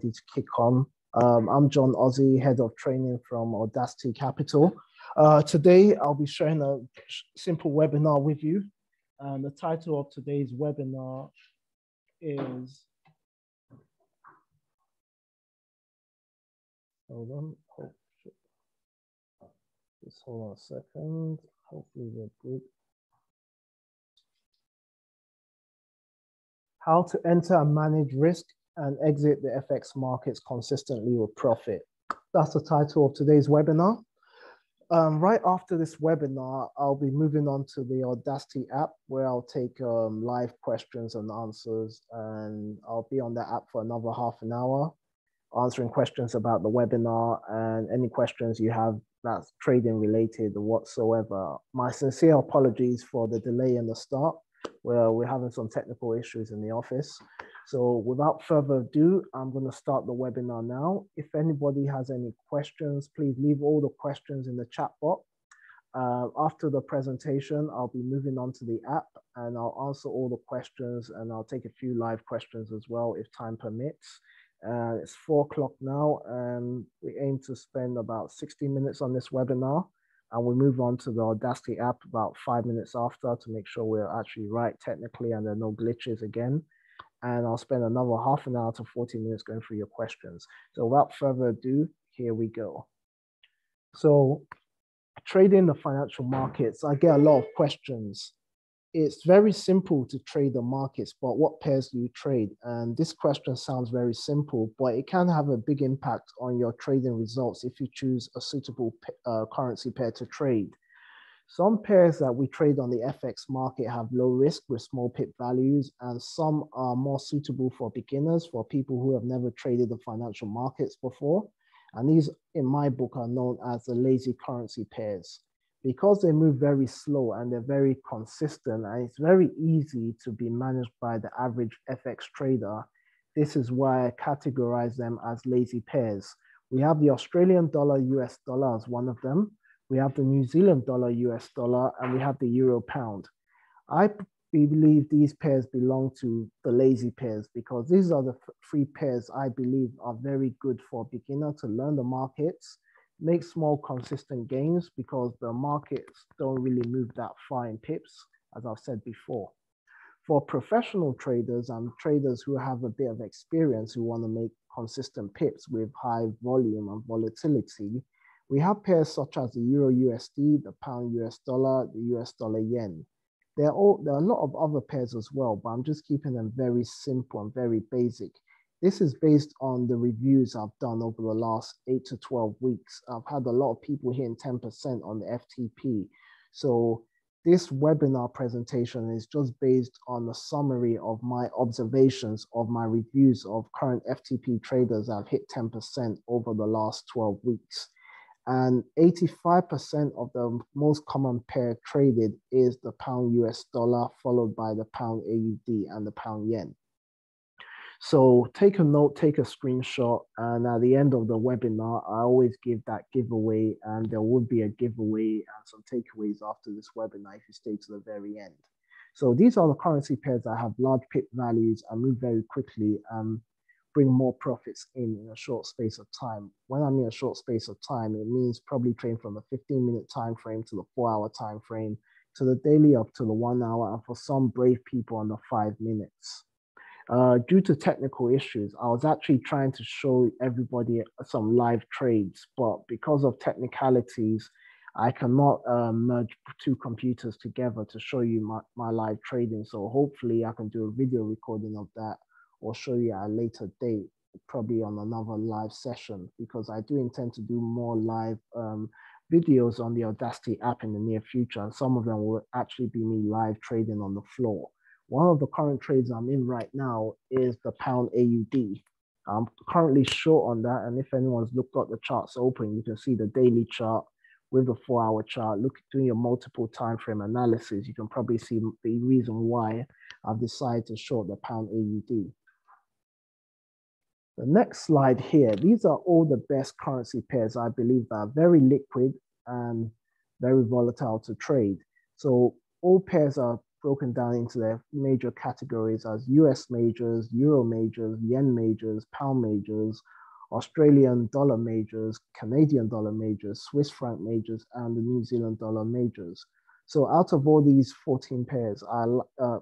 ready to kick on. I'm John Ozzie, Head of Training from AudaCity Capital. Today, I'll be sharing a simple webinar with you. And the title of today's webinar is, hold on a second. Hopefully we're good. How to enter and manage risk and exit the FX markets consistently with profit. That's the title of today's webinar. Right after this webinar, I'll be moving on to the AudaCity app where I'll take live questions and answers, and I'll be on the app for another half an hour, answering questions about the webinar and any questions you have that's trading related or whatsoever. My sincere apologies for the delay in the start. Well, we're having some technical issues in the office. So without further ado, I'm going to start the webinar now. If anybody has any questions, please leave all the questions in the chat box. After the presentation, I'll be moving on to the app and I'll answer all the questions, and I'll take a few live questions as well if time permits. It's 4 o'clock now, and we aim to spend about 60 minutes on this webinar. And we'll move on to the AudaCity app about 5 minutes after to make sure we're actually right technically and there are no glitches again. And I'll spend another half an hour to 40 minutes going through your questions. So without further ado, here we go. So trading the financial markets, I get a lot of questions. It's very simple to trade the markets, but what pairs do you trade? And this question sounds very simple, but it can have a big impact on your trading results if you choose a suitable currency pair to trade. Some pairs that we trade on the FX market have low risk with small pip values, and some are more suitable for beginners, for people who have never traded the financial markets before. And these, in my book, are known as the lazy currency pairs. Because they move very slow and they're very consistent, and it's very easy to be managed by the average FX trader, this is why I categorize them as lazy pairs. We have the Australian dollar US dollar as one of them. We have the New Zealand dollar US dollar, and we have the euro pound. I believe these pairs belong to the lazy pairs because these are the three pairs I believe are very good for a beginner to learn the markets, make small consistent gains because the markets don't really move that far in pips, as I've said before. For professional traders and traders who have a bit of experience who want to make consistent pips with high volume and volatility, we have pairs such as the Euro USD, the Pound US dollar, the US dollar yen. There are a lot of other pairs as well, but I'm just keeping them very simple and very basic. This is based on the reviews I've done over the last 8 to 12 weeks. I've had a lot of people hitting 10% on the FTP. So this webinar presentation is just based on a summary of my observations of my reviews of current FTP traders that have hit 10% over the last 12 weeks. And 85% of the most common pair traded is the Pound US dollar, followed by the Pound AUD and the Pound yen. So take a note, take a screenshot, and at the end of the webinar, I always give that giveaway, and there will be a giveaway and some takeaways after this webinar if you stay to the very end. So these are the currency pairs that have large pip values and move very quickly and bring more profits in a short space of time. When I mean a short space of time, it means probably trading from the 15-minute time frame to the 4-hour time frame to the daily up to the 1 hour, and for some brave people on the 5 minutes. Due to technical issues, I was actually trying to show everybody some live trades, but because of technicalities, I cannot merge two computers together to show you my live trading. So hopefully I can do a video recording of that or show you at a later date, probably on another live session, because I do intend to do more live videos on the AudaCity app in the near future. And some of them will actually be me live trading on the floor. One of the current trades I'm in right now is the Pound AUD. I'm currently short on that. And if anyone's got the charts open, you can see the daily chart with the 4-hour chart. Doing your multiple time frame analysis, you can probably see the reason why I've decided to short the Pound AUD. The next slide here, these are all the best currency pairs I believe that are very liquid and very volatile to trade. So all pairs are broken down into their major categories as US majors, Euro majors, Yen majors, Pound majors, Australian dollar majors, Canadian dollar majors, Swiss franc majors, and the New Zealand dollar majors. So out of all these 14 pairs, there are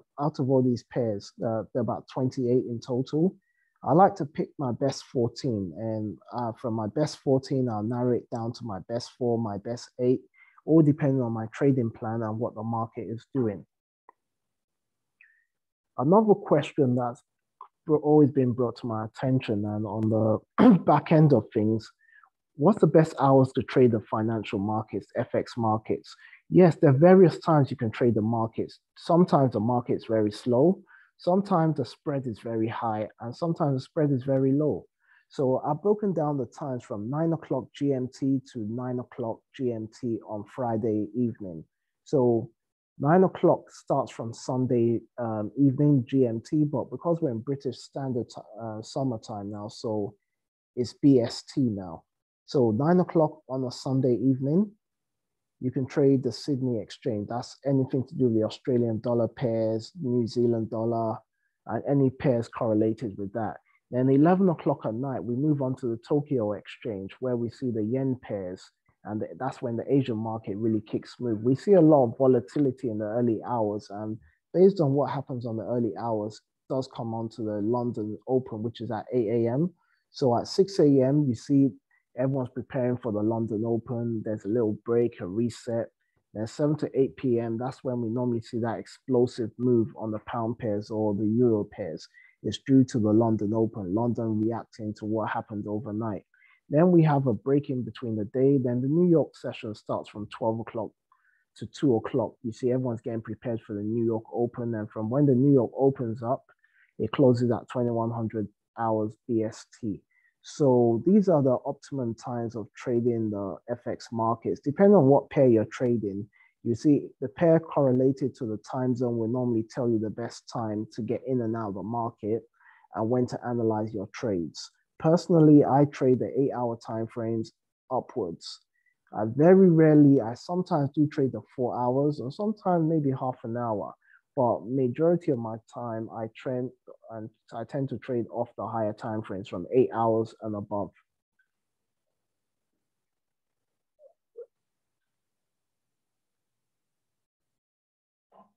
about 28 in total. I like to pick my best 14, and from my best 14, I'll narrow it down to my best 4, my best 8, all depending on my trading plan and what the market is doing. Another question that's always been brought to my attention, and on the back end of things, what's the best hours to trade the financial markets, FX markets? Yes, there are various times you can trade the markets. Sometimes the market's very slow. Sometimes the spread is very high, and sometimes the spread is very low. So I've broken down the times from 9 o'clock GMT to 9 o'clock GMT on Friday evening. So 9 o'clock starts from Sunday evening GMT, but because we're in British Standard summertime now, so it's BST now. So 9 o'clock on a Sunday evening, you can trade the Sydney Exchange. That's anything to do with the Australian dollar pairs, New Zealand dollar, and any pairs correlated with that. Then 11 o'clock at night, we move on to the Tokyo Exchange, where we see the yen pairs, and that's when the Asian market really kicks smooth. We see a lot of volatility in the early hours, and based on what happens on the early hours, it does come on to the London Open, which is at 8 a.m. So at 6 a.m., you see everyone's preparing for the London Open. There's a little break, a reset. Then 7 to 8 p.m., that's when we normally see that explosive move on the pound pairs or the euro pairs. It's due to the London Open, London reacting to what happened overnight. Then we have a break in between the day. Then the New York session starts from 12 o'clock to 2 o'clock. You see everyone's getting prepared for the New York Open. And from when the New York opens up, it closes at 2100 hours BST. So these are the optimum times of trading the FX markets. Depending on what pair you're trading, you see the pair correlated to the time zone will normally tell you the best time to get in and out of the market and when to analyze your trades. Personally, I trade the 8-hour time frames upwards. Very rarely, I sometimes do trade the 4 hours or sometimes maybe half an hour. But majority of my time, I tend to trade off the higher time frames from 8 hours and above.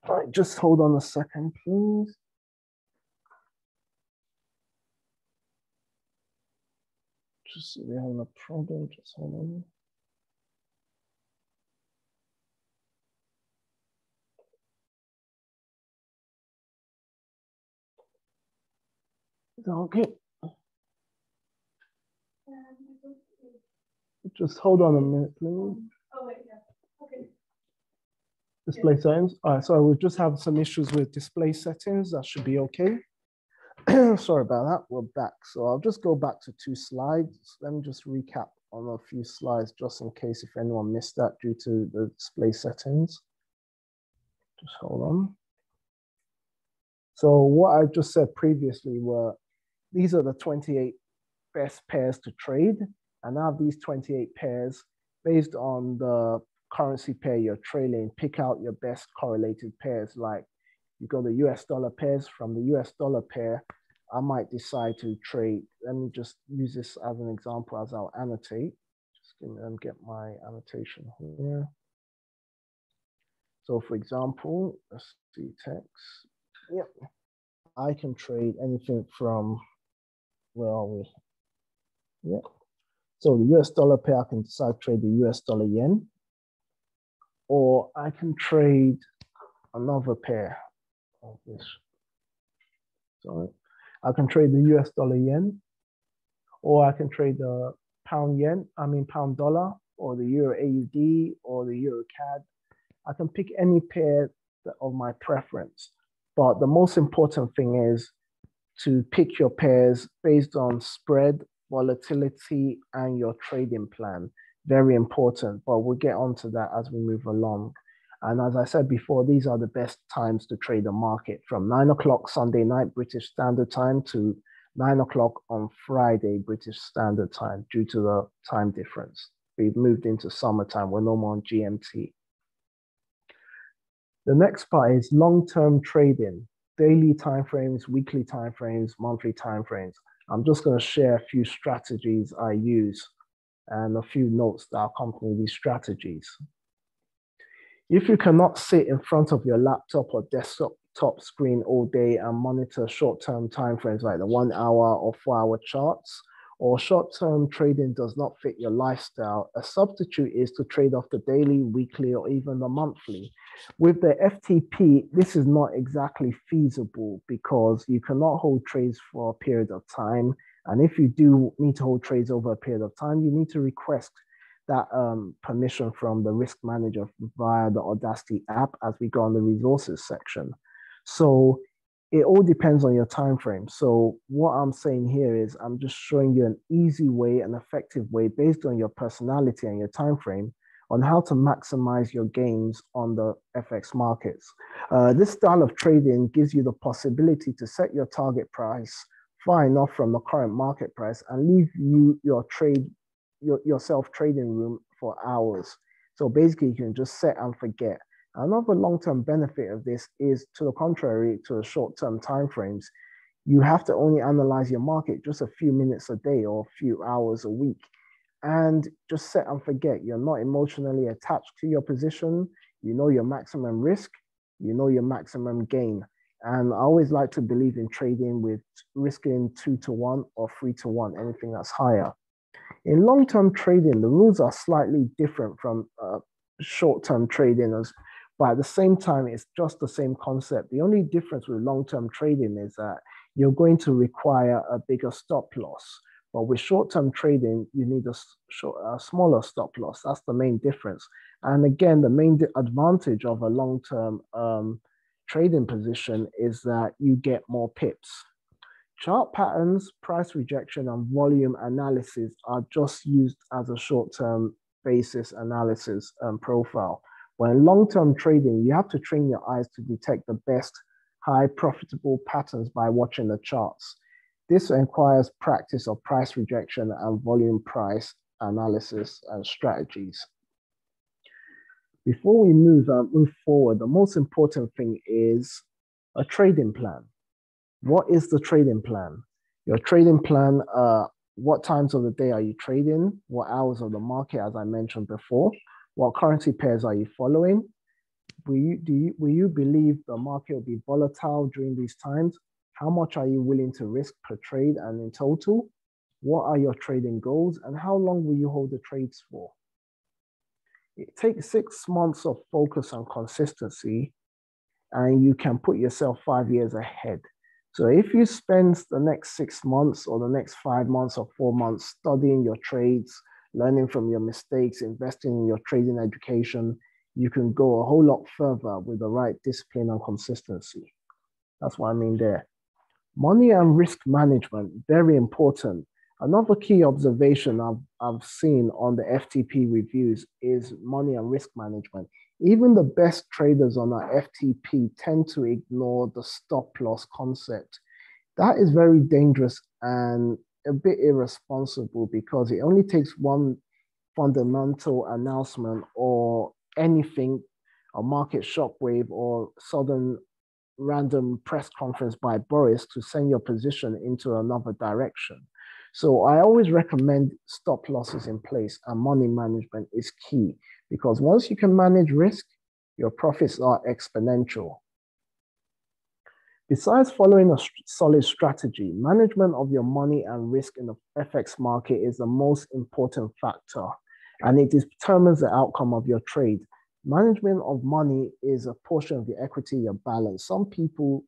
All right, just hold on a second, please. Just we're having a problem. Just hold on. Okay. Just hold on a minute, please. Oh, wait, yeah. Okay. Display settings. All right, so we've just had some issues with display settings. That should be okay. Sorry about that. We're back. So I'll just go back to 2 slides. Let me just recap on a few slides just in case if anyone missed that due to the display settings. Just hold on. So what I just said previously were these are the 28 best pairs to trade. And out of these 28 pairs, based on the currency pair you're trading, pick out your best correlated pairs. Like you got the US dollar pairs. From the US dollar pair, I might decide to trade. Let me just use this as an example as I'll annotate. Just get my annotation here. So for example, let's see text. Yep. I can trade anything from, where are we? Yeah. So the US dollar pair, I can decide to trade the US dollar yen, or I can trade another pair of this. Sorry. I can trade the US dollar yen, or I can trade the pound dollar, or the Euro AUD, or the Euro CAD. I can pick any pair of my preference. But the most important thing is to pick your pairs based on spread, volatility, and your trading plan. Very important, but we'll get onto that as we move along. And as I said before, these are the best times to trade the market, from 9 o'clock Sunday night British Standard Time to 9 o'clock on Friday British Standard Time due to the time difference. We've moved into summertime. We're no more on GMT. The next part is long-term trading, daily timeframes, weekly timeframes, monthly timeframes. I'm just going to share a few strategies I use and a few notes that accompany these strategies. If you cannot sit in front of your laptop or desktop screen all day and monitor short-term timeframes like the 1 hour or 4 hour charts, or short-term trading does not fit your lifestyle, a substitute is to trade off the daily, weekly, or even the monthly. With the FTP, this is not exactly feasible because you cannot hold trades for a period of time. And if you do need to hold trades over a period of time, you need to request that permission from the risk manager via the AudaCity app as we go on the resources section. So it all depends on your time frame. So what I'm saying here is I'm just showing you an easy way, an effective way based on your personality and your time frame on how to maximize your gains on the FX markets. This style of trading gives you the possibility to set your target price far enough from the current market price and leave yourself trading room for hours. So basically you can just set and forget. Another long-term benefit of this is, to the contrary to the short-term timeframes, you have to only analyze your market just a few minutes a day or a few hours a week, and just set and forget. You're not emotionally attached to your position. You know your maximum risk, you know your maximum gain. And I always like to believe in trading with risking 2 to 1 or 3 to 1, anything that's higher. In long-term trading, the rules are slightly different from short-term trading, but at the same time, it's just the same concept. The only difference with long-term trading is that you're going to require a bigger stop loss. But with short-term trading, you need a smaller stop loss. That's the main difference. And again, the main advantage of a long-term trading position is that you get more pips. Chart patterns, price rejection, and volume analysis are just used as a short-term basis analysis profile. But in long-term trading, you have to train your eyes to detect the best high profitable patterns by watching the charts. This requires practice of price rejection and volume price analysis and strategies. Before we move forward, the most important thing is a trading plan. What is the trading plan? Your trading plan, what times of the day are you trading? What hours of the market, as I mentioned before? What currency pairs are you following? Will you believe the market will be volatile during these times? How much are you willing to risk per trade and in total? What are your trading goals and how long will you hold the trades for? It takes 6 months of focus and consistency, and you can put yourself 5 years ahead. So if you spend the next 6 months or the next 5 months or 4 months studying your trades, learning from your mistakes, investing in your trading education, you can go a whole lot further with the right discipline and consistency. That's what I mean there. Money and risk management, very important. Another key observation I've seen on the FTP reviews is money and risk management. Even the best traders on our FTP tend to ignore the stop loss concept. That is very dangerous and a bit irresponsible because it only takes one fundamental announcement or anything, a market shockwave or sudden random press conference by Boris to send your position into another direction. So I always recommend stop losses in place, and money management is key because once you can manage risk, your profits are exponential. Besides following a solid strategy, management of your money and risk in the FX market is the most important factor, and it determines the outcome of your trade. Management of money is a portion of the equity you're balanced. Some people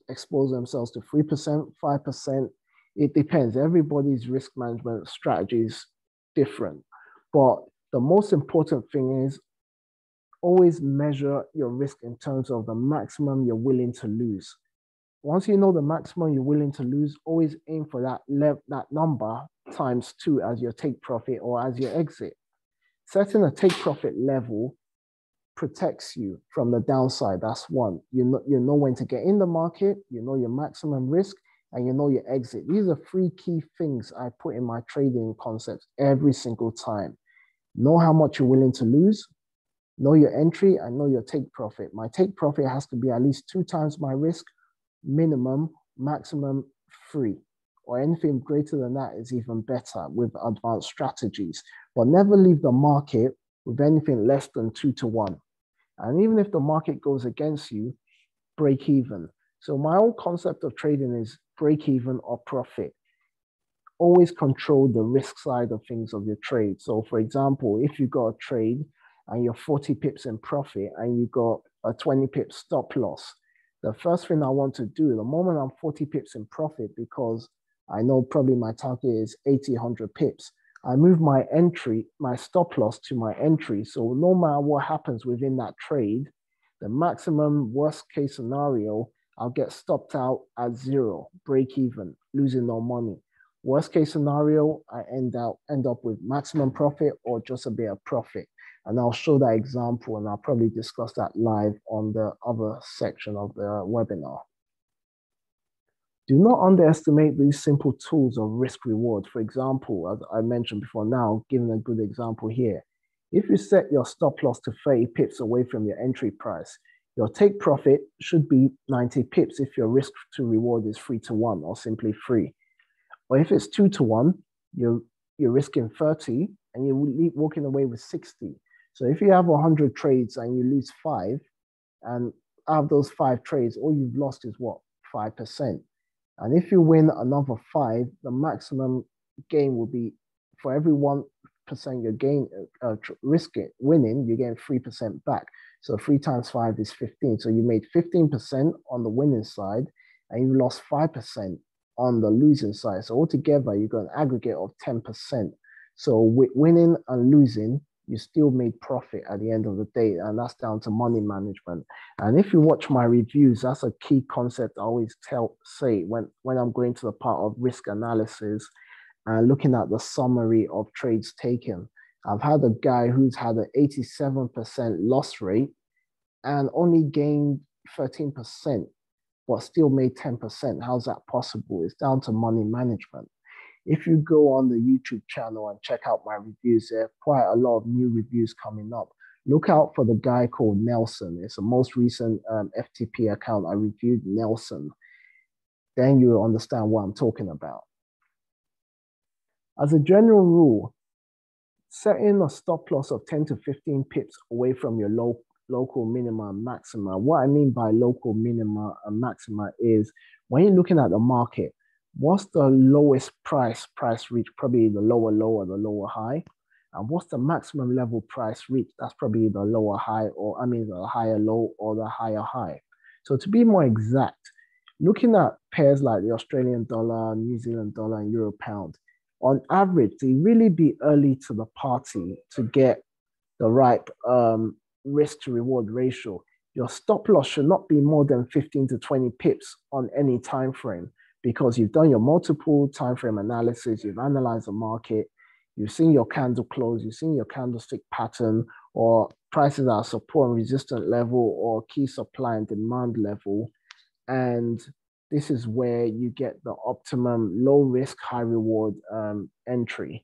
expose themselves to 3%, 5%. It depends. Everybody's risk management strategy is different. But the most important thing is always measure your risk in terms of the maximum you're willing to lose. Once you know the maximum you're willing to lose, always aim for that number times 2 as your take profit or as your exit. Setting a take profit level protects you from the downside. That's one. You know when to get in the market, you know your maximum risk, and you know your exit. These are 3 key things I put in my trading concepts every single time. Know how much you're willing to lose, Know your entry and know your take profit. My take profit has to be at least 2 times my risk, minimum, maximum 3. Or anything greater than that is even better with advanced strategies. But never leave the market with anything less than 2 to 1. And even if the market goes against you, break even. So my whole concept of trading is break even or profit. Always control the risk side of things of your trade. So for example, if you got a trade and you're 40 pips in profit and you got a 20 pip stop loss, the first thing I want to do, the moment I'm 40 pips in profit, because I know probably my target is 80, 100 pips, I move my entry, my stop loss to my entry. So no matter what happens within that trade, the maximum worst case scenario, I'll get stopped out at 0, break even, losing no money. Worst case scenario, I end up with maximum profit or just a bit of profit. And I'll show that example and I'll probably discuss that live on the other section of the webinar. Do not underestimate these simple tools of risk reward. For example, as I mentioned before, now giving a good example here. If you set your stop loss to 30 pips away from your entry price, your take profit should be 90 pips if your risk to reward is 3 to 1 or simply 3. Or if it's 2 to 1, you're risking 30 and you're walking away with 60. So if you have 100 trades and you lose 5, and out of those 5 trades, all you've lost is what? 5%. And if you win another 5, the maximum gain will be, for every 1% you're winning, you get 3% back. So 3 times 5 is 15. So you made 15% on the winning side and you lost 5% on the losing side. So altogether, you got an aggregate of 10%. So with winning and losing, you still made profit at the end of the day. And that's down to money management. And if you watch my reviews, that's a key concept I always say when I'm going to the part of risk analysis and looking at the summary of trades taken. I've had a guy who's had an 87% loss rate and only gained 13%, but still made 10%. How's that possible? It's down to money management. If you go on the YouTube channel and check out my reviews, there are quite a lot of new reviews coming up. Look out for the guy called Nelson. It's the most recent FTP account I reviewed, Nelson. Then you'll understand what I'm talking about. As a general rule, setting a stop loss of 10 to 15 pips away from your local minima and maxima. What I mean by local minima and maxima is when you're looking at the market, what's the lowest price reach? Probably the lower low or the lower high. And what's the maximum level price reach? That's probably the lower high, or I mean the higher low or the higher high. So to be more exact, looking at pairs like the Australian dollar, New Zealand dollar, and Euro pound, on average, they really be early to the party to get the right risk to reward ratio. Your stop loss should not be more than 15 to 20 pips on any time frame, because you've done your multiple time frame analysis, you've analyzed the market, you've seen your candle close, you've seen your candlestick pattern, or prices at support and resistance level, or key supply and demand level. And this is where you get the optimum low risk, high reward entry.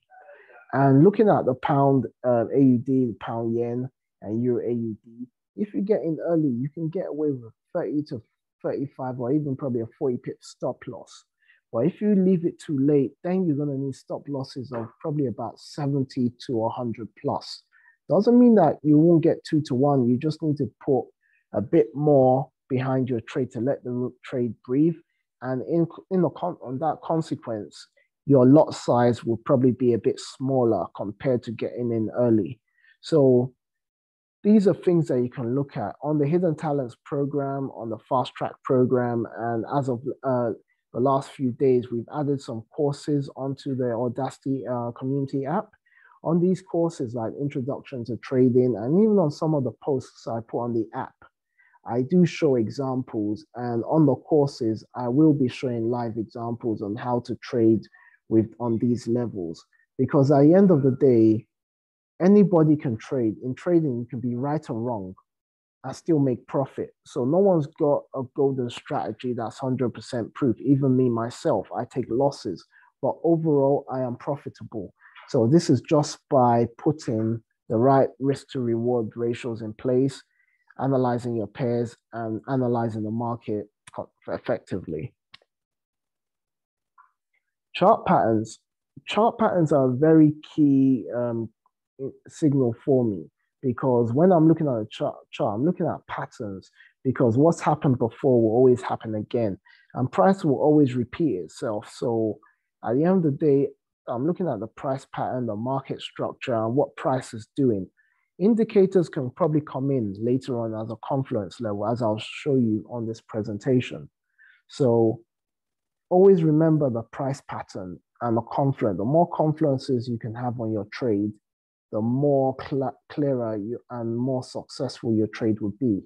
And looking at the pound AUD, the pound yen, and Euro AUD, if you get in early, you can get away with 30 to 35 or even probably a 40 pip stop loss. But if you leave it too late, then you're going to need stop losses of probably about 70 to 100 plus. Doesn't mean that you won't get 2 to 1. You just need to put a bit more behind your trade to let the trade breathe. And on that consequence, your lot size will probably be a bit smaller compared to getting in early. So these are things that you can look at on the Hidden Talents program, on the Fast Track program. And as of the last few days, we've added some courses onto the AudaCity community app. On these courses, like Introduction to Trading, and even on some of the posts I put on the app, I do show examples. And on the courses, I will be showing live examples on how to trade on these levels. Because at the end of the day, anybody can trade. In trading, you can be right or wrong and still make profit. So no one's got a golden strategy that's 100% proof. Even me, myself, I take losses, but overall, I am profitable. So this is just by putting the right risk to reward ratios in place, analyzing your pairs, and analyzing the market effectively. Chart patterns. Chart patterns are a very key signal for me, because when I'm looking at a chart, I'm looking at patterns, because what's happened before will always happen again, and price will always repeat itself. So at the end of the day, I'm looking at the price pattern, the market structure, and what price is doing. Indicators can probably come in later on as a confluence level, as I'll show you on this presentation. So always remember the price pattern and the confluence. The more confluences you can have on your trade, the more clearer and more successful your trade would be.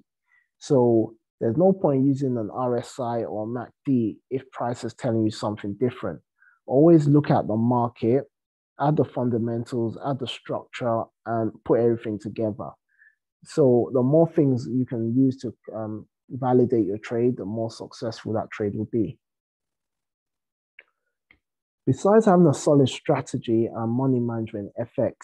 So there's no point using an RSI or MACD if price is telling you something different. Always look at the market, add the fundamentals, add the structure, and put everything together. So the more things you can use to validate your trade, the more successful that trade will be. Besides having a solid strategy and money management FX,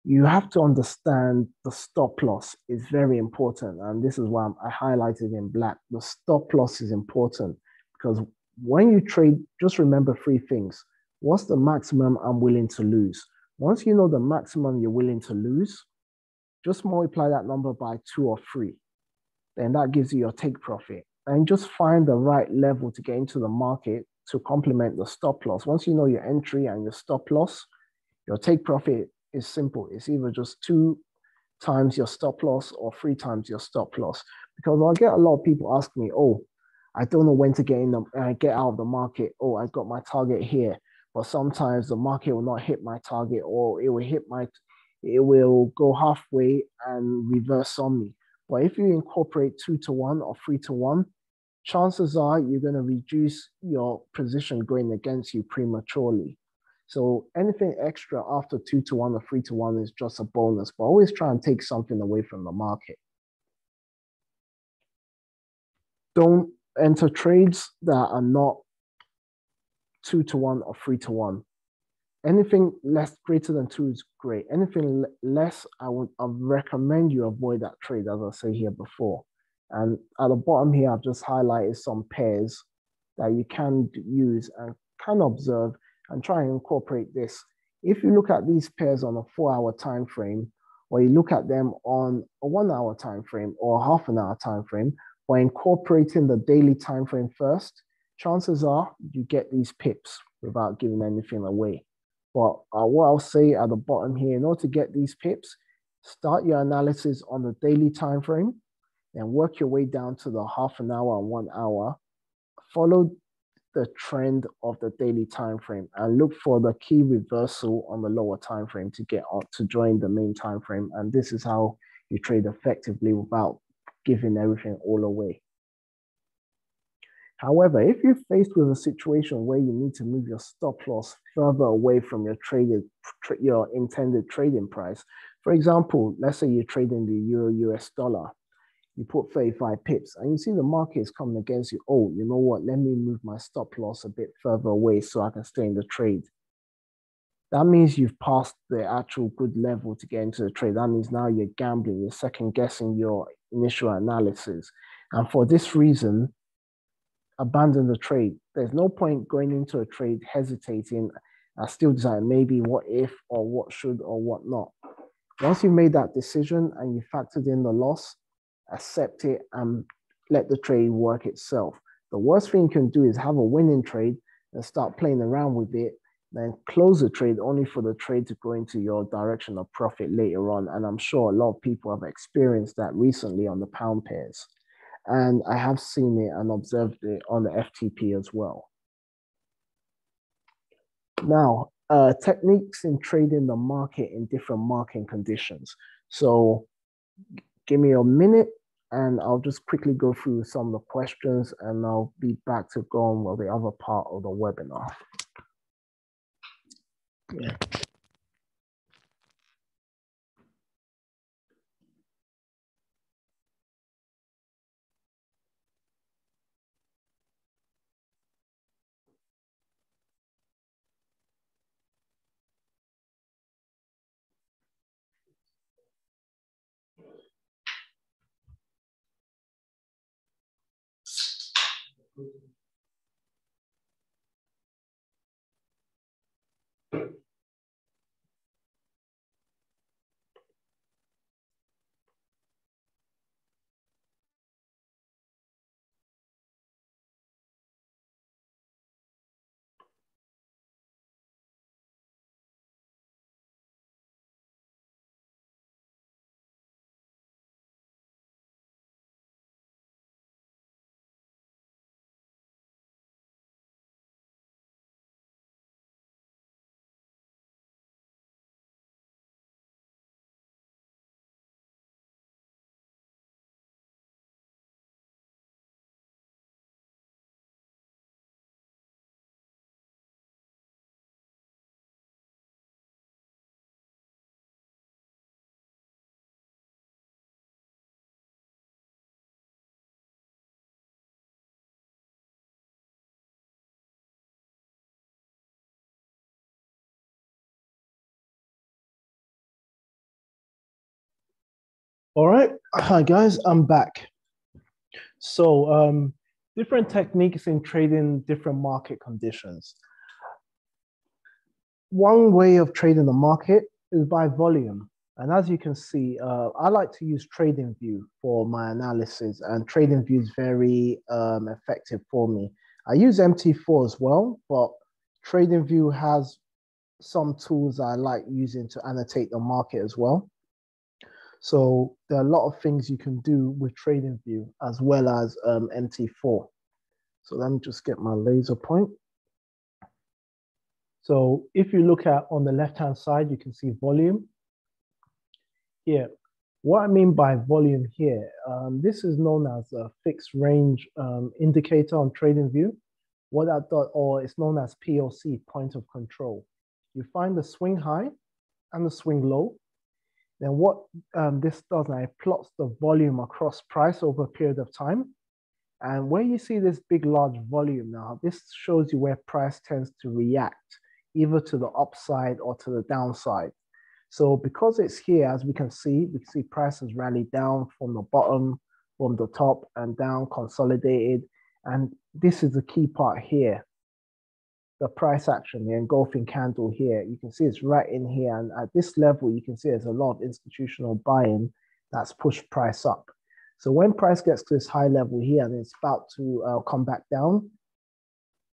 you have to understand the stop loss is very important. And this is why I highlighted in black. The stop loss is important because when you trade, just remember three things. What's the maximum I'm willing to lose? Once you know the maximum you're willing to lose, just multiply that number by 2 or 3. Then that gives you your take profit. And just find the right level to get into the market to complement the stop loss. Once you know your entry and your stop loss, your take profit is simple. It's either just 2 times your stop loss or 3 times your stop loss. Because I get a lot of people ask me, oh, I don't know when to get get out of the market. Oh, I got my target here. But sometimes the market will not hit my target, or it will go halfway and reverse on me. But if you incorporate 2 to 1 or 3 to 1, chances are you're going to reduce your position going against you prematurely. So anything extra after 2 to 1 or 3 to 1 is just a bonus, but always try and take something away from the market. Don't enter trades that are not 2 to 1 or 3 to 1. Anything greater than 2 is great. Anything less, I recommend you avoid that trade, as I say here before. And at the bottom here, I've just highlighted some pairs that you can use and can observe and try and incorporate this. If you look at these pairs on a 4-hour time frame, or you look at them on a 1-hour time frame or half an hour time frame, by incorporating the daily time frame first, chances are you get these pips without giving anything away. But what I'll say at the bottom here, in order to get these pips, start your analysis on the daily time frame, and work your way down to the half an hour and 1 hour. Follow the trend of the daily time frame and look for the key reversal on the lower time frame to get on to join the main time frame. And this is how you trade effectively without giving everything all away. However, if you're faced with a situation where you need to move your stop loss further away from your intended trading price, for example, let's say you're trading the Euro US dollar, you put 35 pips and you see the market is coming against you. Oh, you know what? Let me move my stop loss a bit further away so I can stay in the trade. That means you've passed the actual good level to get into the trade. That means now you're gambling, you're second guessing your initial analysis. And for this reason, abandon the trade. There's no point going into a trade hesitating and still deciding maybe what if or what should or what not. Once you've made that decision and you factored in the loss, accept it and let the trade work itself. The worst thing you can do is have a winning trade and start playing around with it, then close the trade only for the trade to go into your direction of profit later on. And I'm sure a lot of people have experienced that recently on the pound pairs. And I have seen it and observed it on the FTP as well. Now, techniques in trading the market in different market conditions. So give me a minute and I'll just quickly go through some of the questions and I'll be back to go on with the other part of the webinar. Yeah. All right, hi guys, I'm back. So, different techniques in trading different market conditions. One way of trading the market is by volume. And as you can see, I like to use TradingView for my analysis, and TradingView is very effective for me. I use MT4 as well, but TradingView has some tools I like using to annotate the market as well. So there are a lot of things you can do with TradingView as well as MT4. So let me just get my laser point. So if you look at on the left-hand side, you can see volume. Here, what I mean by volume here, this is known as a fixed range indicator on TradingView. What that does, or it's known as POC, point of control. You find the swing high and the swing low. Then what this does, it plots the volume across price over a period of time. And where you see this big, large volume now, this shows you where price tends to react, either to the upside or to the downside. So because it's here, as we can see price has rallied down from the bottom, from the top and down, consolidated. And this is the key part here. The price action, the engulfing candle here, you can see it's right in here. And at this level, you can see there's a lot of institutional buying that's pushed price up. So when price gets to this high level here and it's about to come back down,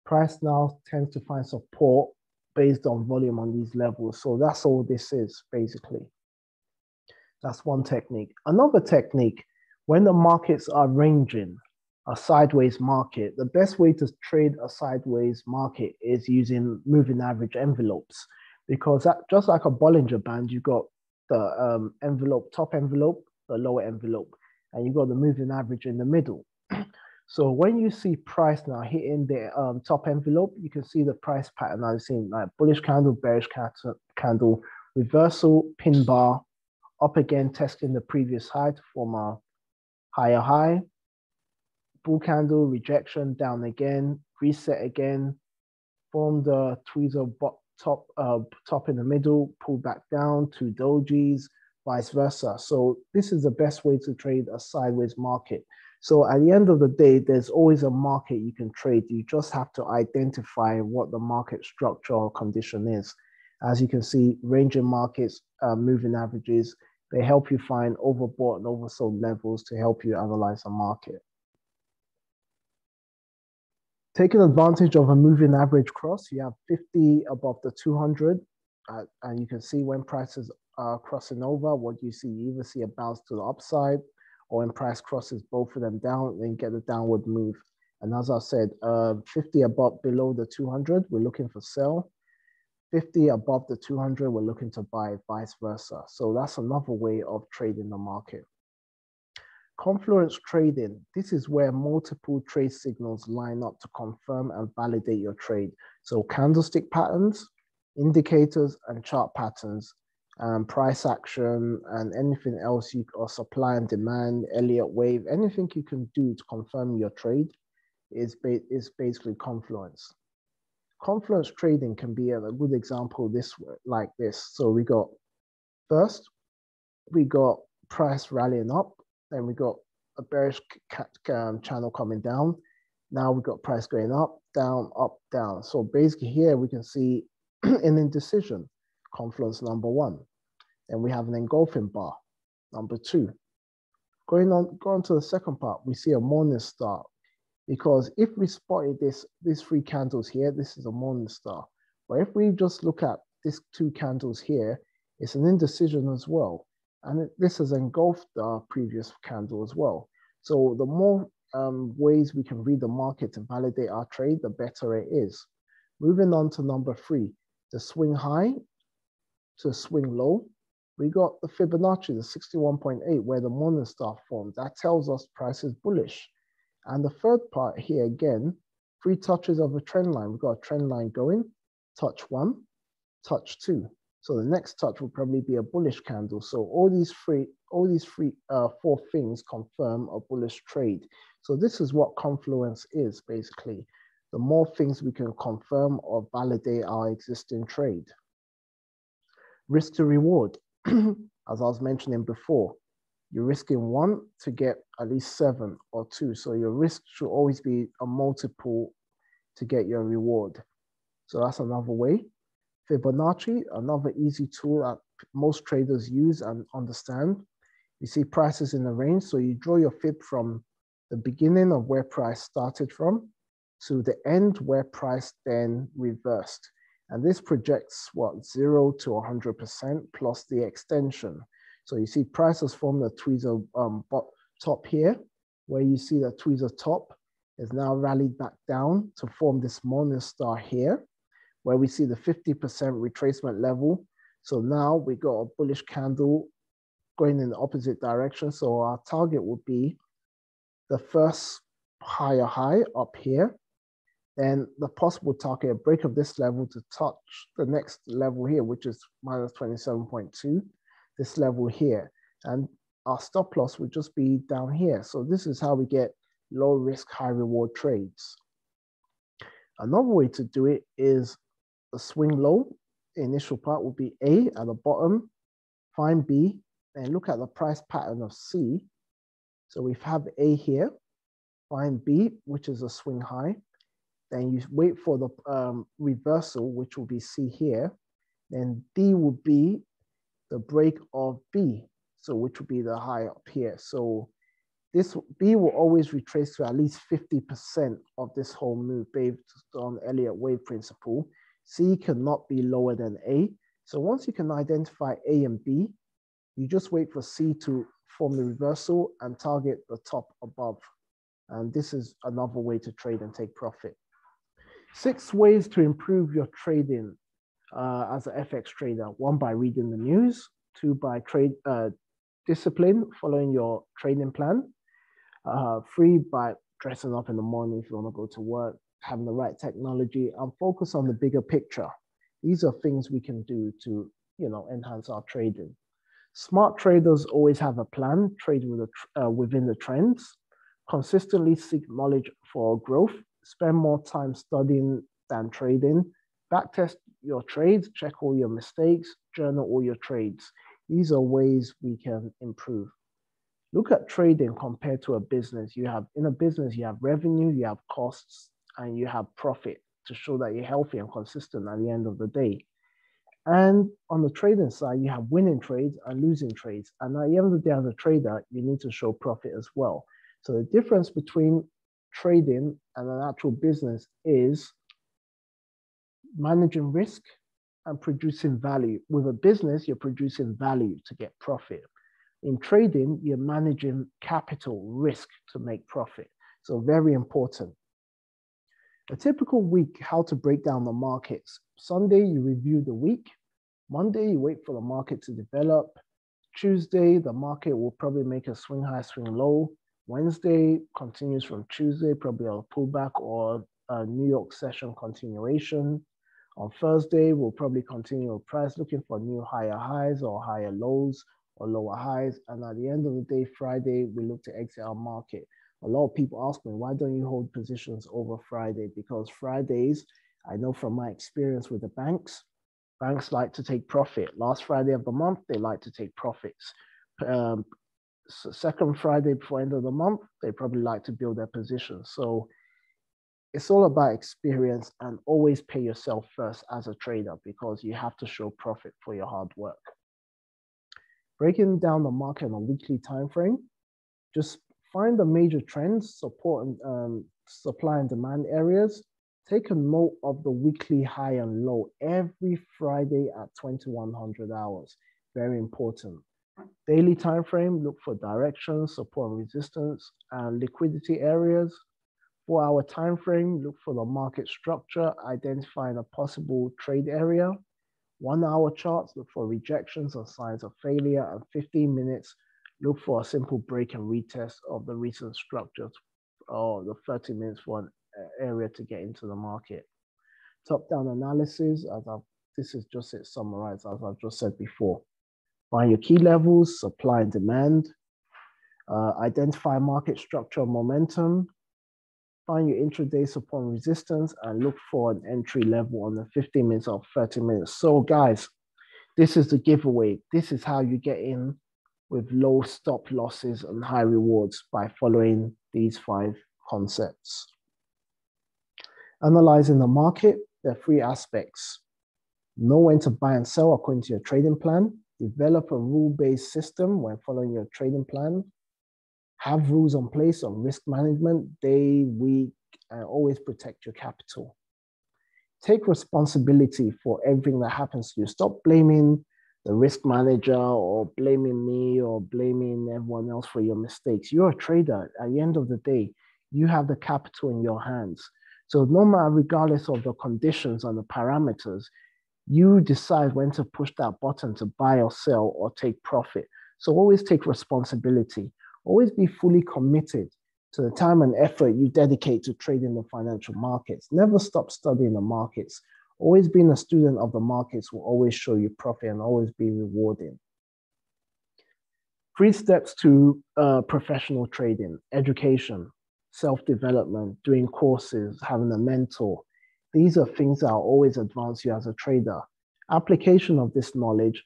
price now tends to find support based on volume on these levels. So that's all this is, basically. That's one technique. Another technique, when the markets are ranging, a sideways market, the best way to trade a sideways market is using moving average envelopes, because that, just like a Bollinger Band, you've got the envelope, top envelope, the lower envelope, and you've got the moving average in the middle. So when you see price now hitting the top envelope, you can see the price pattern. I've seen like bullish candle, bearish candle, reversal, pin bar, up again, testing the previous high to form a higher high, bull candle, rejection, down again, reset again, form the tweezer top in the middle, pull back down, two dojis, vice versa. So this is the best way to trade a sideways market. So at the end of the day, there's always a market you can trade. You just have to identify what the market structure or condition is. As you can see, ranging markets, moving averages, they help you find overbought and oversold levels to help you analyze a market. Taking advantage of a moving average cross, you have 50 above the 200, and you can see when prices are crossing over, what you see, you either see a bounce to the upside, or when price crosses both of them down, then get a downward move. And as I said, 50 above below the 200, we're looking for sell. 50 above the 200, we're looking to buy, vice versa. So that's another way of trading the market. Confluence Trading, this is where multiple trade signals line up to confirm and validate your trade. So candlestick patterns, indicators and chart patterns, price action, and anything else, or supply and demand, Elliott wave, anything you can do to confirm your trade is basically Confluence. Confluence Trading can be a good example like this. So we got price rallying up, then we got a bearish channel coming down, Now we've got price going up, down. So basically here we can see an indecision, Confluence number 1. Then we have an engulfing bar, number 2. Going on to the second part, we see a morning star. Because if we spotted these 3 candles here, this is a morning star. But if we just look at these 2 candles here, it's an indecision as well. And this has engulfed the previous candle as well. So the more ways we can read the market to validate our trade, the better it is. Moving on to number 3, the swing high to swing low. We got the Fibonacci, the 61.8, where the morning star formed. That tells us price is bullish. And the third part here again, 3 touches of a trend line. We've got a trend line going, touch 1, touch 2. So the next touch will probably be a bullish candle. So all these 4 things confirm a bullish trade. So this is what Confluence is basically. The more things we can confirm or validate our existing trade. Risk to reward, as I was mentioning before, you're risking 1 to get at least 7 or 2. So your risk should always be a multiple to get your reward. So that's another way. Fibonacci, another easy tool that most traders use and understand. You see prices in the range, so you draw your fib from the beginning of where price started from to the end where price then reversed. And this projects what, 0 to 100% plus the extension. So you see prices from the tweezer top here, where you see the tweezer top is now rallied back down to form this morning star here, where we see the 50% retracement level. So now we got a bullish candle going in the opposite direction. So our target would be the first higher high up here, then the possible target, a break of this level to touch the next level here, which is minus 27.2, this level here. And our stop loss would just be down here. So this is how we get low risk, high reward trades. Another way to do it is the swing low. The initial part will be A at the bottom, find B, and look at the price pattern of C. So we have A here, find B, which is a swing high. Then you wait for the reversal, which will be C here. Then D will be the break of B, so which will be the high up here. So this B will always retrace to at least 50% of this whole move based on Elliott wave principle. C cannot be lower than A. So once you can identify A and B, you just wait for C to form the reversal and target the top above. And this is another way to trade and take profit. 6 ways to improve your trading as an FX trader. 1, by reading the news. 2, by trade discipline, following your trading plan. 3, by dressing up in the morning if you want to go to work, having the right technology, and focus on the bigger picture. These are things we can do to, enhance our trading. Smart traders always have a plan, trade within the trends, consistently seek knowledge for growth, spend more time studying than trading, backtest your trades, check all your mistakes, journal all your trades. These are ways we can improve. Look at trading compared to a business. In a business, you have revenue, you have costs, and you have profit to show that you're healthy and consistent at the end of the day. And on the trading side, you have winning trades and losing trades. And at the end of the day, as a trader, you need to show profit as well. So the difference between trading and an actual business is managing risk and producing value. With a business, you're producing value to get profit. In trading, you're managing capital risk to make profit. So very important. A typical week, how to break down the markets. Sunday, you review the week. Monday, you wait for the market to develop. Tuesday, the market will probably make a swing high, swing low. Wednesday continues from Tuesday, probably a pullback or a New York session continuation. On Thursday, we'll probably continue with price looking for new higher highs or higher lows or lower highs. And at the end of the day, Friday, we look to exit our market. A lot of people ask me, why don't you hold positions over Friday? Because Fridays, I know from my experience with the banks like to take profit. Last Friday of the month, they like to take profits. Second Friday before end of the month, they probably like to build their positions. So It's all about experience, and always pay yourself first as a trader because you have to show profit for your hard work. Breaking down the market on a weekly time frame, just find the major trends, support and supply and demand areas. Take a note of the weekly high and low every Friday at 2100 hours. Very important. Daily time frame, look for direction, support and resistance, and liquidity areas. 4-hour time frame, look for the market structure, identifying a possible trade area. 1-hour charts, look for rejections or signs of failure, and 15 minutes, look for a simple break and retest of the recent structures, or the 30 minutes for an area to get into the market. Top-down analysis, this is just it summarized as I've just said before. Find your key levels, supply and demand, identify market structure and momentum, find your intraday support and resistance, and look for an entry level on the 15 minutes or 30 minutes. So guys, this is the giveaway. This is how you get in with low stop losses and high rewards by following these 5 concepts. Analyzing the market, there are 3 aspects. Know when to buy and sell according to your trading plan. Develop a rule-based system when following your trading plan. Have rules in place on risk management, day, week, and always protect your capital. Take responsibility for everything that happens to you. Stop blaming the risk manager or blaming me or blaming everyone else for your mistakes. You're a trader. At the end of the day, you have the capital in your hands. So no matter, regardless of the conditions and the parameters, you decide when to push that button to buy or sell or take profit. So always take responsibility. Always be fully committed to the time and effort you dedicate to trading the financial markets. Never stop studying the markets. Always being a student of the markets will always show you profit and always be rewarding. 3 steps to professional trading: education, self-development, doing courses, having a mentor. These are things that will always advance you as a trader. Application of this knowledge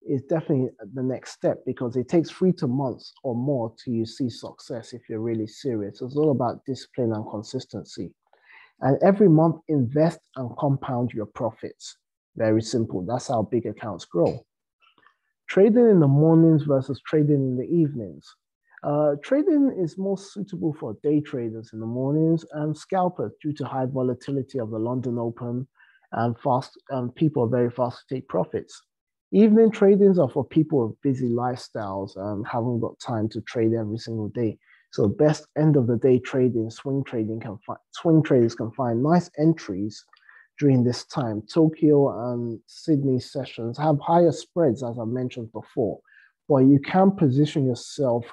is definitely the next step because it takes 3 months or more till you see success if you're really serious. It's all about discipline and consistency. And every month, invest and compound your profits. Very simple. That's how big accounts grow. Trading in the mornings versus trading in the evenings. Trading is more suitable for day traders in the mornings and scalpers due to high volatility of the London Open and people are very fast to take profits. Evening tradings are for people with busy lifestyles and haven't got time to trade every single day. So best end of the day trading, swing traders can find nice entries during this time. Tokyo and Sydney sessions have higher spreads, as I mentioned before, but you can position yourself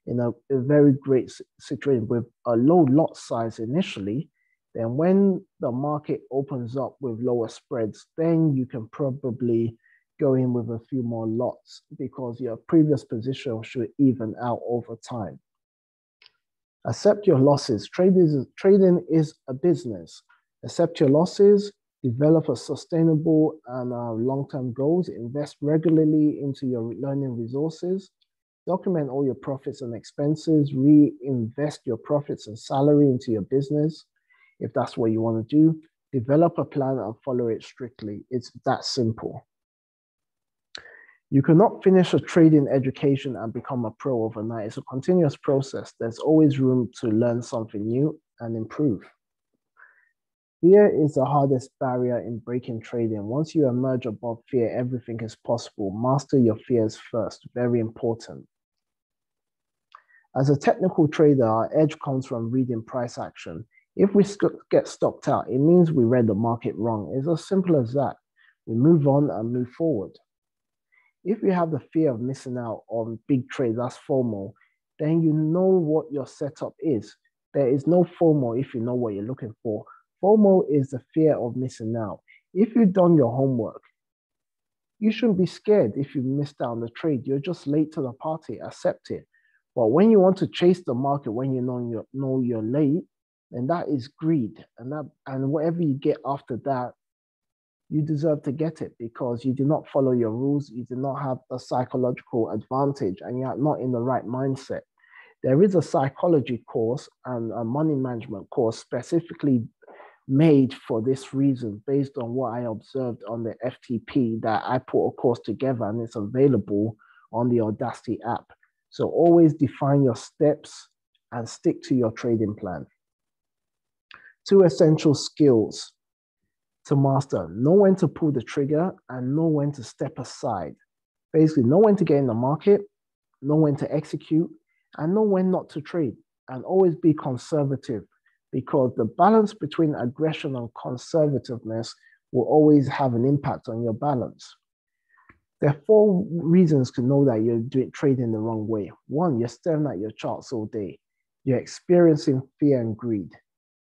in a very great situation with a low lot size initially. Then when the market opens up with lower spreads, then you can probably go in with a few more lots because your previous position should even out over time. Accept your losses. Trading is a business. Accept your losses, develop a sustainable and long-term goals, invest regularly into your learning resources, document all your profits and expenses, reinvest your profits and salary into your business, if that's what you want to do. Develop a plan and follow it strictly. It's that simple. You cannot finish a trading education and become a pro overnight. It's a continuous process. There's always room to learn something new and improve. Fear is the hardest barrier in breaking trading. Once you emerge above fear, everything is possible. Master your fears first. Very important. As a technical trader, our edge comes from reading price action. If we get stopped out, it means we read the market wrong. It's as simple as that. We move on and move forward. If you have the fear of missing out on big trades, that's FOMO, then you know what your setup is. There is no FOMO if you know what you're looking for. FOMO is the fear of missing out. If you've done your homework, you shouldn't be scared if you missed out on the trade. You're just late to the party. Accept it. But when you want to chase the market, when you know you're late, then that is greed. And whatever you get after that, you deserve to get it because you did not follow your rules. You did not have a psychological advantage and you're not in the right mindset. There is a psychology course and a money management course specifically made for this reason based on what I observed on the FTP that I put a course together, and it's available on the AudaCity app. So always define your steps and stick to your trading plan. 2 essential skills to master: know when to pull the trigger and know when to step aside. Basically, know when to get in the market, know when to execute, and know when not to trade. And always be conservative, because the balance between aggression and conservativeness will always have an impact on your balance. There are 4 reasons to know that you're trading the wrong way. 1, you're staring at your charts all day. You're experiencing fear and greed.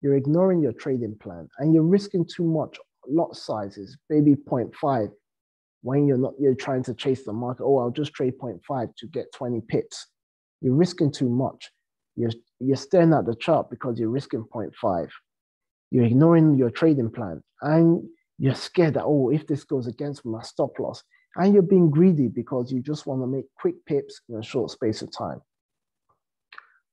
You're ignoring your trading plan, and you're risking too much lot sizes, maybe 0.5, when you're trying to chase the market. Oh, I'll just trade 0.5 to get 20 pips. You're risking too much. You're staring at the chart because you're risking 0.5. You're ignoring your trading plan, and you're scared that, oh, if this goes against my stop loss, and you're being greedy because you just want to make quick pips in a short space of time.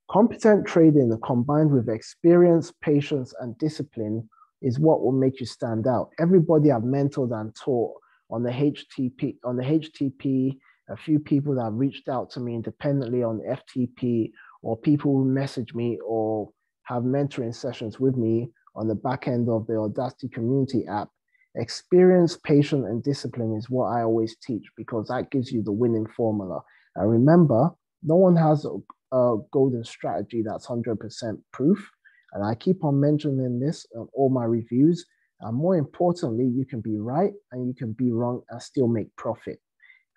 Competent trading combined with experience, patience, and discipline is what will make you stand out. Everybody I've mentored and taught on the HTP, a few people that have reached out to me independently on FTP, or people who message me or have mentoring sessions with me on the back end of the AudaCity community app. Experience, patience, and discipline is what I always teach, because that gives you the winning formula. And remember, no one has a golden strategy that's 100% proof. And I keep on mentioning this on all my reviews. And more importantly, you can be right and you can be wrong and still make profit.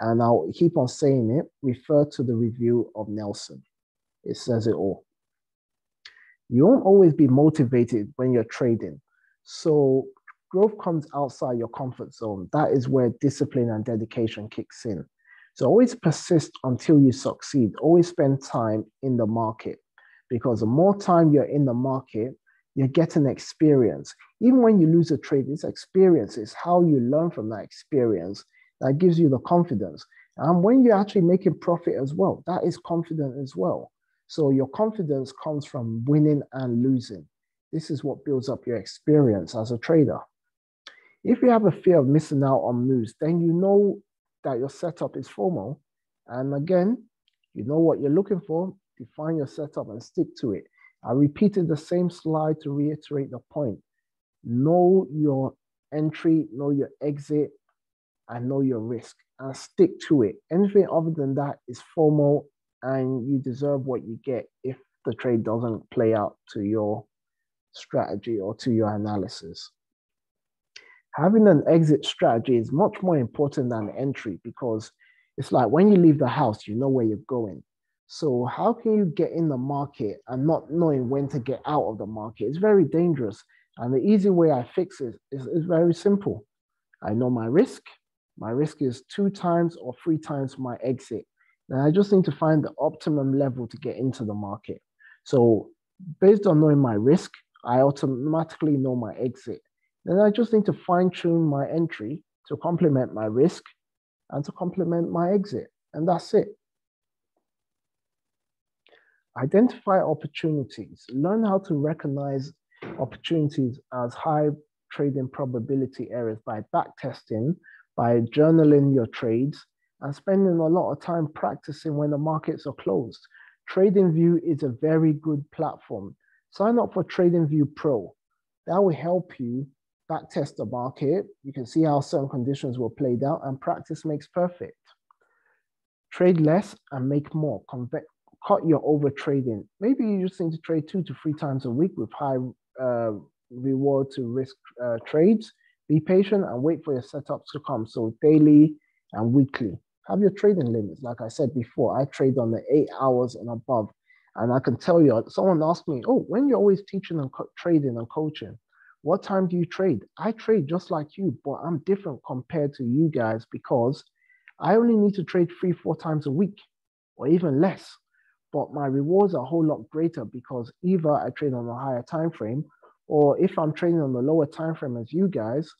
And I'll keep on saying it. Refer to the review of Nelson. It says it all. You won't always be motivated when you're trading. So growth comes outside your comfort zone. That is where discipline and dedication kicks in. So always persist until you succeed. Always spend time in the market, because the more time you're in the market, you're getting experience. Even when you lose a trade, this experience is how you learn from that experience that gives you the confidence. And when you're actually making profit as well, that is confident as well. So your confidence comes from winning and losing. This is what builds up your experience as a trader. If you have a fear of missing out on moves, then you know that your setup is FOMO. And again, you know what you're looking for, define your setup and stick to it. I repeated the same slide to reiterate the point. Know your entry, know your exit, and know your risk, and stick to it. Anything other than that is FOMO, and you deserve what you get if the trade doesn't play out to your strategy or to your analysis. Having an exit strategy is much more important than entry, because it's like when you leave the house, you know where you're going. So how can you get in the market and not knowing when to get out of the market? It's very dangerous. And the easy way I fix it is very simple. I know my risk. My risk is 2 times or 3 times my exit. And I just need to find the optimum level to get into the market. So based on knowing my risk, I automatically know my exit. Then I just need to fine tune my entry to complement my risk and to complement my exit. And that's it. Identify opportunities. Learn how to recognize opportunities as high trading probability areas by backtesting, by journaling your trades, and spending a lot of time practicing when the markets are closed. TradingView is a very good platform. Sign up for TradingView Pro. That will help you backtest the market. You can see how certain conditions were played out, and practice makes perfect. Trade less and make more. Cut your over trading. Maybe you just need to trade 2 to 3 times a week with high reward to risk trades. Be patient and wait for your setups to come. So daily and weekly. Have your trading limits. Like I said before, I trade on the 8 hours and above. And I can tell you, someone asked me, oh, when you're always teaching and trading and coaching, what time do you trade? I trade just like you, but I'm different compared to you guys, because I only need to trade 3-4 times a week or even less. But my rewards are a whole lot greater, because either I trade on a higher time frame, or if I'm trading on the lower time frame as you guys,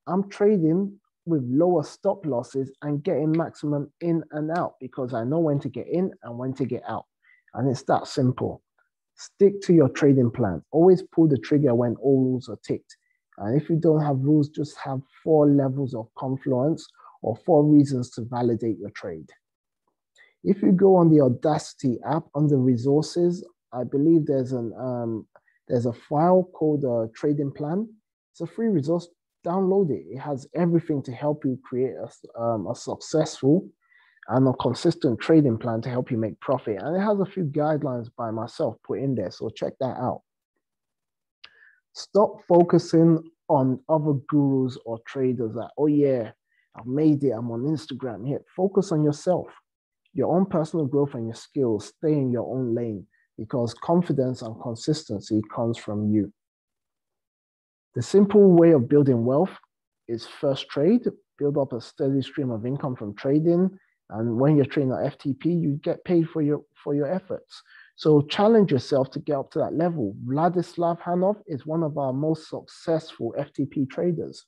I'm trading with lower stop losses and getting maximum in and out, because I know when to get in and when to get out. And it's that simple. Stick to your trading plan. Always pull the trigger when all rules are ticked. And if you don't have rules, just have 4 levels of confluence or 4 reasons to validate your trade. If you go on the AudaCity app under resources, I believe there's a file called a trading plan. It's a free resource. Download it. It has everything to help you create a successful and a consistent trading plan to help you make profit. And it has a few guidelines by myself put in there. So check that out. Stop focusing on other gurus or traders that, oh yeah, I've made it, I'm on Instagram. Here, focus on yourself, your own personal growth and your skills. Stay in your own lane because confidence and consistency comes from you. The simple way of building wealth is first trade, build up a steady stream of income from trading. And when you're trading at FTP, you get paid for your efforts. So challenge yourself to get up to that level. Vladislav Hanov is one of our most successful FTP traders.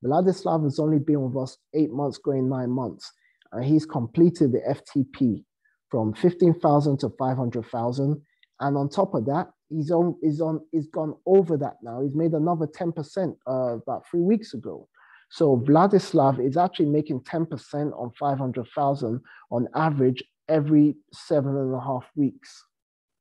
Vladislav has only been with us 8 months, going 9 months, and he's completed the FTP from 15,000 to 500,000. And on top of that, he's gone over that now. He's made another 10% about 3 weeks ago. So Vladislav is actually making 10% on 500,000 on average every 7.5 weeks.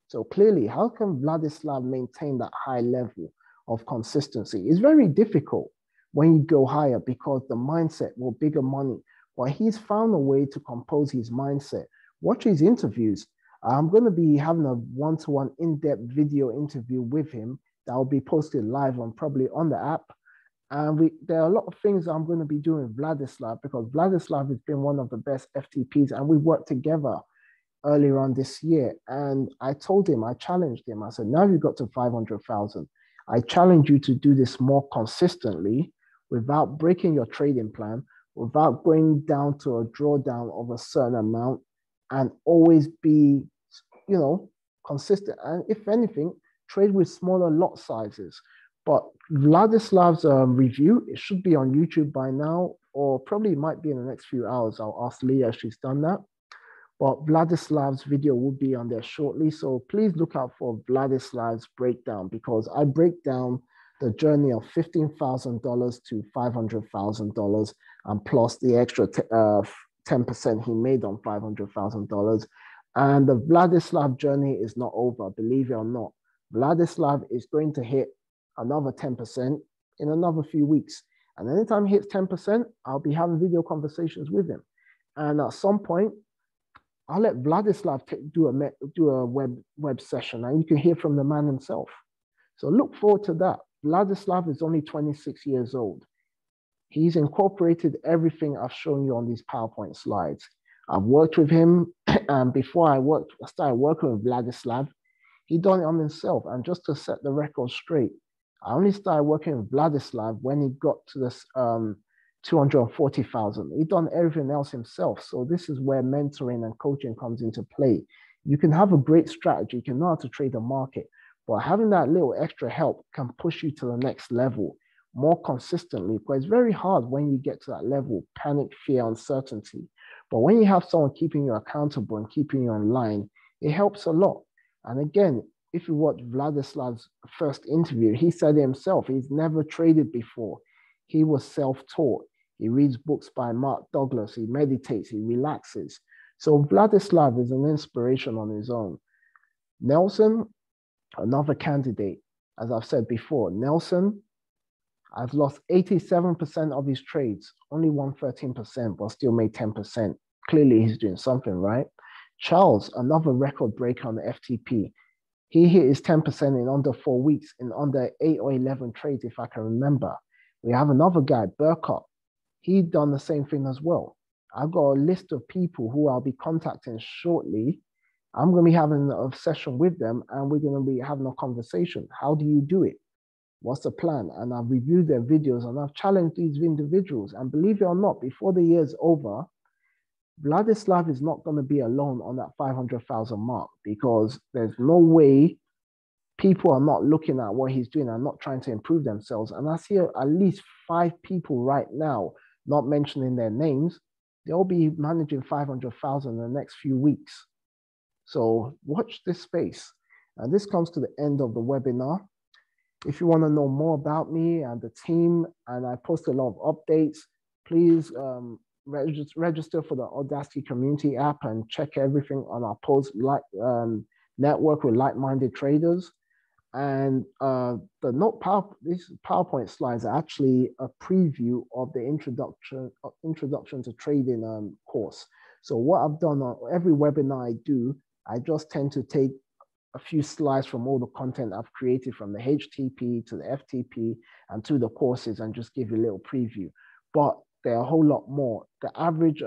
So clearly, how can Vladislav maintain that high level of consistency? It's very difficult when you go higher because the mindset will bigger money. But he's found a way to compose his mindset. Watch his interviews. I'm going to be having a one-to-one in-depth video interview with him that will be posted live on probably on the app. And there are a lot of things I'm going to be doing with Vladislav because Vladislav has been one of the best FTPs and we worked together earlier on this year. And I told him, I challenged him. I said, now you've got to 500,000. I challenge you to do this more consistently without breaking your trading plan, without going down to a drawdown of a certain amount and always be, consistent. And if anything, trade with smaller lot sizes. But Vladislav's review, it should be on YouTube by now, or probably it might be in the next few hours. I'll ask Leah if she's done that. But Vladislav's video will be on there shortly. So please look out for Vladislav's breakdown because I break down the journey of $15,000 to $500,000 and plus the extra 10% he made on $500,000. And the Vladislav journey is not over, believe it or not. Vladislav is going to hit another 10% in another few weeks. And anytime he hits 10%, I'll be having video conversations with him. And at some point, I'll let Vladislav do a web session and you can hear from the man himself. So look forward to that. Vladislav is only 26 years old. He's incorporated everything I've shown you on these PowerPoint slides. I've worked with him, and before I started working with Vladislav, he done it on himself. And just to set the record straight, I only started working with Vladislav when he got to this 240,000. He done everything else himself. So this is where mentoring and coaching comes into play. You can have a great strategy, you can know how to trade the market, but having that little extra help can push you to the next level more consistently, because it's very hard when you get to that level, panic, fear, uncertainty. But when you have someone keeping you accountable and keeping you online, it helps a lot. And again, if you watch Vladislav's first interview, he said himself, he's never traded before. He was self-taught. He reads books by Mark Douglas. He meditates, he relaxes. So Vladislav is an inspiration on his own. Nelson, another candidate. As I've said before, Nelson has lost 87% of his trades, only won 13%, but still made 10%. Clearly, he's doing something right. Charles, another record breaker on the FTP. He hit his 10% in under 4 weeks, in under 8 or 11 trades, if I can remember. We have another guy, Burkott. He done the same thing as well. I've got a list of people who I'll be contacting shortly. I'm going to be having a session with them and we're going to be having a conversation. How do you do it? What's the plan? And I've reviewed their videos and I've challenged these individuals. And believe it or not, before the year's over, Vladislav is not going to be alone on that 500,000 mark because there's no way people are not looking at what he's doing and not trying to improve themselves. And I see at least 5 people right now, not mentioning their names, they'll be managing 500,000 in the next few weeks. So watch this space. And this comes to the end of the webinar. If you want to know more about me and the team, and I post a lot of updates, please register for the AudaCity community app and check everything on our post network with like-minded traders. And these PowerPoint slides are actually a preview of the introduction to trading course. So what I've done on every webinar I do, I just tend to take a few slides from all the content I've created, from the HTP to the FTP and to the courses, and just give you a little preview. But there are a whole lot more. The average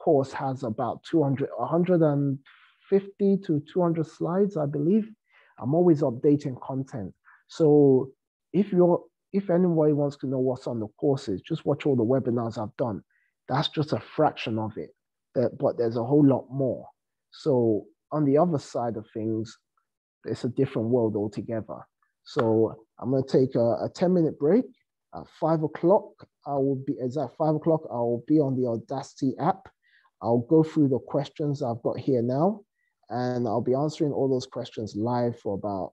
course has about 150 to 200 slides, I believe. I'm always updating content. So if anybody wants to know what's on the courses, just watch all the webinars I've done. That's just a fraction of it, but there's a whole lot more. So on the other side of things, it's a different world altogether. So I'm going to take a 10-minute break. At 5 o'clock, I will be on the AudaCity app. I'll go through the questions I've got here now, and I'll be answering all those questions live for about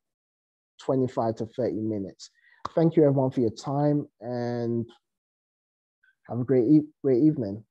25 to 30 minutes. Thank you everyone for your time, and have a great evening.